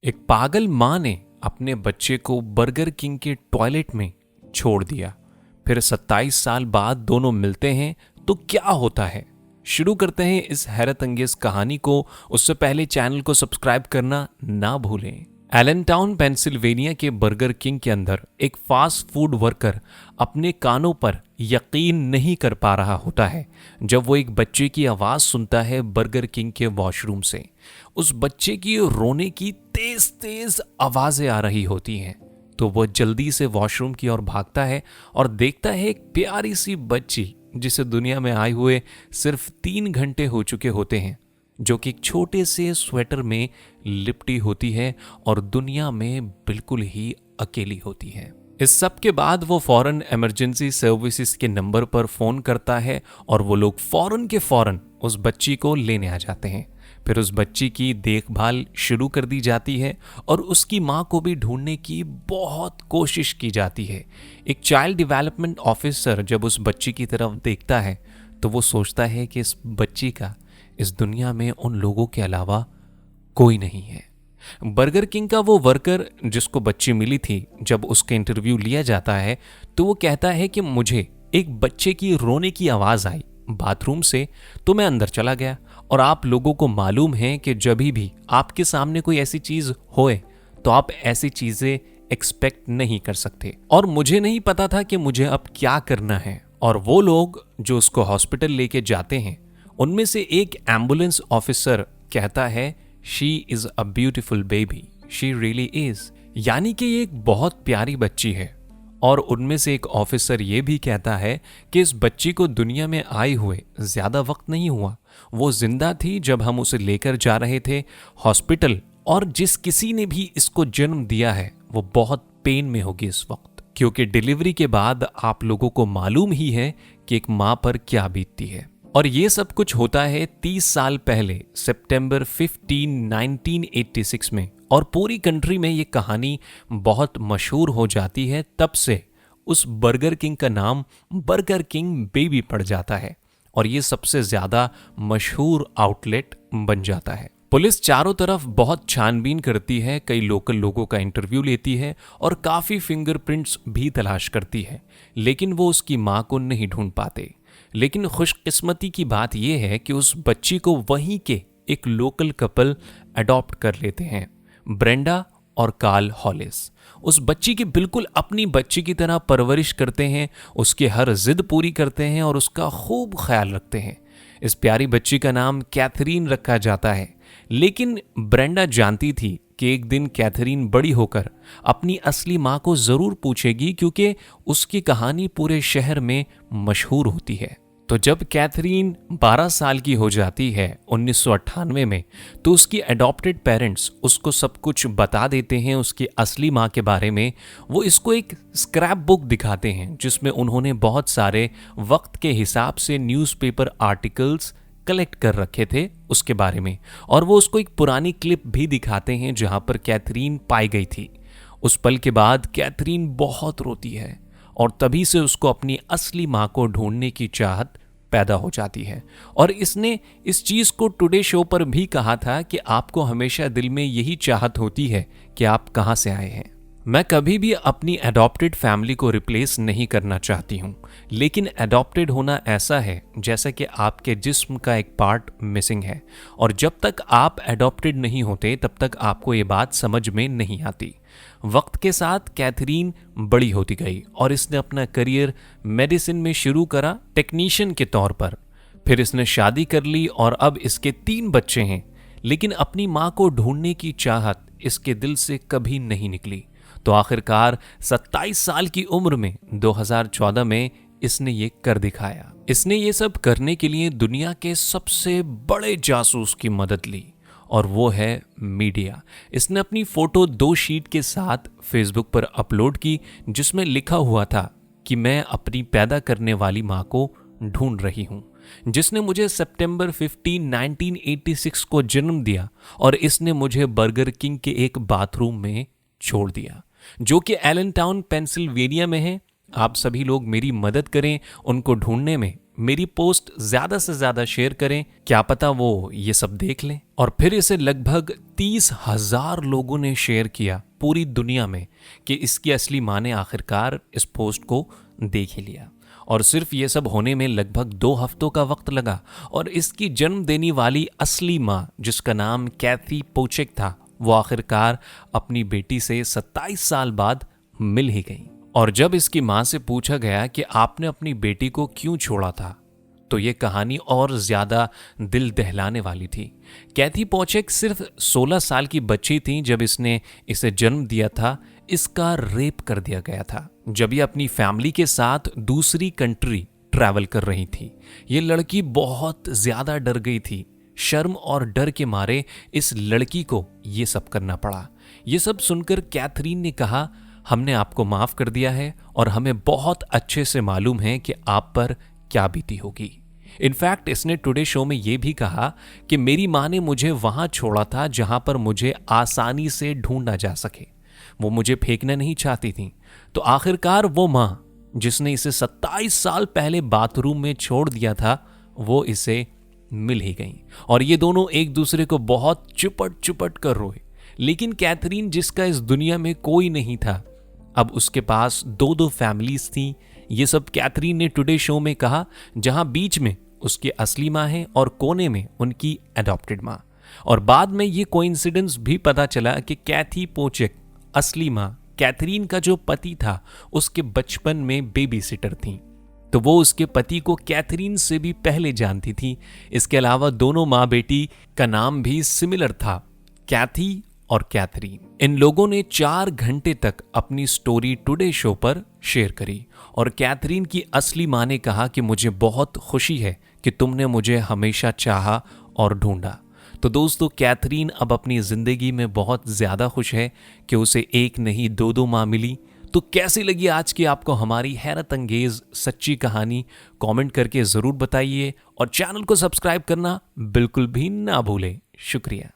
एक पागल माँ ने अपने बच्चे को बर्गर किंग के टॉयलेट में छोड़ दिया। फिर 27 साल बाद दोनों मिलते हैं तो क्या होता है। शुरू करते हैं इस हैरत अंगेज कहानी को। उससे पहले चैनल को सब्सक्राइब करना ना भूलें। एलनटाउन पेंसिल्वेनिया के बर्गर किंग के अंदर एक फास्ट फूड वर्कर अपने कानों पर यकीन नहीं कर पा रहा होता है जब वो एक बच्चे की आवाज़ सुनता है बर्गर किंग के वॉशरूम से। उस बच्चे की रोने की तेज तेज आवाज़ें आ रही होती हैं तो वो जल्दी से वॉशरूम की ओर भागता है और देखता है एक प्यारी सी बच्ची जिसे दुनिया में आए हुए सिर्फ 3 घंटे हो चुके होते हैं, जो कि एक छोटे से स्वेटर में लिपटी होती है और दुनिया में बिल्कुल ही अकेली होती है। इस सब के बाद वो फौरन इमरजेंसी सर्विसेज के नंबर पर फोन करता है और वो लोग फौरन के फौरन उस बच्ची को लेने आ जाते हैं। फिर उस बच्ची की देखभाल शुरू कर दी जाती है और उसकी माँ को भी ढूंढने की बहुत कोशिश की जाती है। एक चाइल्ड डेवलपमेंट ऑफिसर जब उस बच्ची की तरफ देखता है तो वो सोचता है कि इस बच्ची का इस दुनिया में उन लोगों के अलावा कोई नहीं है। बर्गर किंग का वो वर्कर जिसको बच्ची मिली थी, जब उसका इंटरव्यू लिया जाता है तो वो कहता है कि मुझे एक बच्चे की रोने की आवाज़ आई बाथरूम से तो मैं अंदर चला गया। और आप लोगों को मालूम है कि जब भी आपके सामने कोई ऐसी चीज़ होए तो आप ऐसी चीज़ें एक्सपेक्ट नहीं कर सकते। और मुझे नहीं पता था कि मुझे अब क्या करना है। और वो लोग जो उसको हॉस्पिटल लेके जाते हैं उनमें से एक एम्बुलेंस ऑफिसर कहता है she is a beautiful baby, she really is, यानी कि ये एक बहुत प्यारी बच्ची है। और उनमें से एक ऑफिसर ये भी कहता है कि इस बच्ची को दुनिया में आए हुए ज़्यादा वक्त नहीं हुआ, वो जिंदा थी जब हम उसे लेकर जा रहे थे हॉस्पिटल। और जिस किसी ने भी इसको जन्म दिया है वो बहुत पेन में होगी इस वक्त, क्योंकि डिलीवरी के बाद आप लोगों को मालूम ही है कि एक माँ पर क्या बीतती है। और ये सब कुछ होता है 30 साल पहले सितंबर 15, 1986 में। और पूरी कंट्री में ये कहानी बहुत मशहूर हो जाती है। तब से उस बर्गर किंग का नाम बर्गर किंग बेबी पड़ जाता है और ये सबसे ज्यादा मशहूर आउटलेट बन जाता है। पुलिस चारों तरफ बहुत छानबीन करती है, कई लोकल लोगों का इंटरव्यू लेती है और काफी फिंगरप्रिंट्स भी तलाश करती है, लेकिन वो उसकी मां को नहीं ढूंढ पाते। लेकिन खुशकिस्मती की बात यह है कि उस बच्ची को वहीं के एक लोकल कपल अडॉप्ट कर लेते हैं, ब्रेंडा और कार्ल हॉलिस। उस बच्ची की बिल्कुल अपनी बच्ची की तरह परवरिश करते हैं, उसकी हर जिद पूरी करते हैं और उसका खूब ख्याल रखते हैं। इस प्यारी बच्ची का नाम कैथरीन रखा जाता है। लेकिन ब्रेंडा जानती थी कि एक दिन कैथरीन बड़ी होकर अपनी असली माँ को ज़रूर पूछेगी, क्योंकि उसकी कहानी पूरे शहर में मशहूर होती है। तो जब कैथरीन 12 साल की हो जाती है 1998 में, तो उसकी अडॉप्टेड पेरेंट्स उसको सब कुछ बता देते हैं उसकी असली माँ के बारे में। वो इसको एक स्क्रैप बुक दिखाते हैं जिसमें उन्होंने बहुत सारे वक्त के हिसाब से न्यूज़पेपर आर्टिकल्स कलेक्ट कर रखे थे उसके बारे में। और वो उसको एक पुरानी क्लिप भी दिखाते हैं जहाँ पर कैथरीन पाई गई थी। उस पल के बाद कैथरीन बहुत रोती है और तभी से उसको अपनी असली माँ को ढूंढने की चाहत पैदा हो जाती है। और इसने इस चीज़ को टुडे शो पर भी कहा था कि आपको हमेशा दिल में यही चाहत होती है कि आप कहाँ से आए हैं। मैं कभी भी अपनी अडॉप्टेड फैमिली को रिप्लेस नहीं करना चाहती हूँ, लेकिन अडॉप्टेड होना ऐसा है जैसा कि आपके जिस्म का एक पार्ट मिसिंग है। और जब तक आप अडॉप्टेड नहीं होते तब तक आपको ये बात समझ में नहीं आती। वक्त के साथ कैथरीन बड़ी होती गई और इसने अपना करियर मेडिसिन में शुरू करा टेक्नीशियन के तौर पर। फिर इसने शादी कर ली और अब इसके 3 बच्चे हैं। लेकिन अपनी माँ को ढूंढने की चाहत इसके दिल से कभी नहीं निकली। तो आखिरकार 27 साल की उम्र में 2014 में इसने ये कर दिखाया। इसने ये सब करने के लिए दुनिया के सबसे बड़े जासूस की मदद ली और वो है मीडिया। इसने अपनी फोटो 2 शीट के साथ फेसबुक पर अपलोड की जिसमें लिखा हुआ था कि मैं अपनी पैदा करने वाली माँ को ढूंढ रही हूँ, जिसने मुझे सितंबर 15, 1986 को जन्म दिया और इसने मुझे बर्गर किंग के एक बाथरूम में छोड़ दिया, जो कि एलनटाउन पेंसिल्वेनिया में है। आप सभी लोग मेरी मदद करें उनको ढूंढने में। मेरी पोस्ट ज्यादा से ज्यादा शेयर करें, क्या पता वो ये सब देख लें। और फिर इसे लगभग 30,000 लोगों ने शेयर किया पूरी दुनिया में कि इसकी असली माँ ने आखिरकार इस पोस्ट को देख ही लिया। और सिर्फ ये सब होने में लगभग 2 हफ्तों का वक्त लगा और इसकी जन्म देने वाली असली माँ, जिसका नाम कैथी पोचेक था, वो आखिरकार अपनी बेटी से 27 साल बाद मिल ही गई। और जब इसकी माँ से पूछा गया कि आपने अपनी बेटी को क्यों छोड़ा था, तो ये कहानी और ज्यादा दिल दहलाने वाली थी। कैथी पोचेक सिर्फ 16 साल की बच्ची थी जब इसने इसे जन्म दिया था। इसका रेप कर दिया गया था जब ये अपनी फैमिली के साथ दूसरी कंट्री ट्रैवल कर रही थी। ये लड़की बहुत ज्यादा डर गई थी। शर्म और डर के मारे इस लड़की को ये सब करना पड़ा। ये सब सुनकर कैथरीन ने कहा, हमने आपको माफ कर दिया है और हमें बहुत अच्छे से मालूम है कि आप पर क्या बीती होगी। इनफैक्ट इसने टुडे शो में यह भी कहा कि मेरी माँ ने मुझे वहां छोड़ा था जहां पर मुझे आसानी से ढूंढा जा सके। वो मुझे फेंकना नहीं चाहती थी। तो आखिरकार वो माँ जिसने इसे 27 साल पहले बाथरूम में छोड़ दिया था, वो इसे मिल ही गई। और ये दोनों एक दूसरे को बहुत चुपट चुपट कर रोए। लेकिन कैथरीन, जिसका इस दुनिया में कोई नहीं था, अब उसके पास 2 फैमिलीज थी। ये सब कैथरीन ने टुडे शो में कहा, जहां बीच में उसकी असली माँ है और कोने में उनकी एडॉप्टेड माँ। और बाद में ये कोइंसिडेंस भी पता चला कि कैथी पोचेक असली माँ कैथरीन का जो पति था उसके बचपन में बेबी सिटर थी। तो वो उसके पति को कैथरीन से भी पहले जानती थी। इसके अलावा दोनों माँ बेटी का नाम भी सिमिलर था, कैथी और कैथरीन। इन लोगों ने 4 घंटे तक अपनी स्टोरी टुडे शो पर शेयर करी और कैथरीन की असली माँ ने कहा कि मुझे बहुत खुशी है कि तुमने मुझे हमेशा चाहा और ढूंढा। तो दोस्तों, कैथरीन अब अपनी जिंदगी में बहुत ज्यादा खुश है कि उसे एक नहीं 2 माँ मिली। तो कैसी लगी आज की आपको हमारी हैरत अंगेज सच्ची कहानी? कमेंट करके जरूर बताइए और चैनल को सब्सक्राइब करना बिल्कुल भी ना भूलें। शुक्रिया।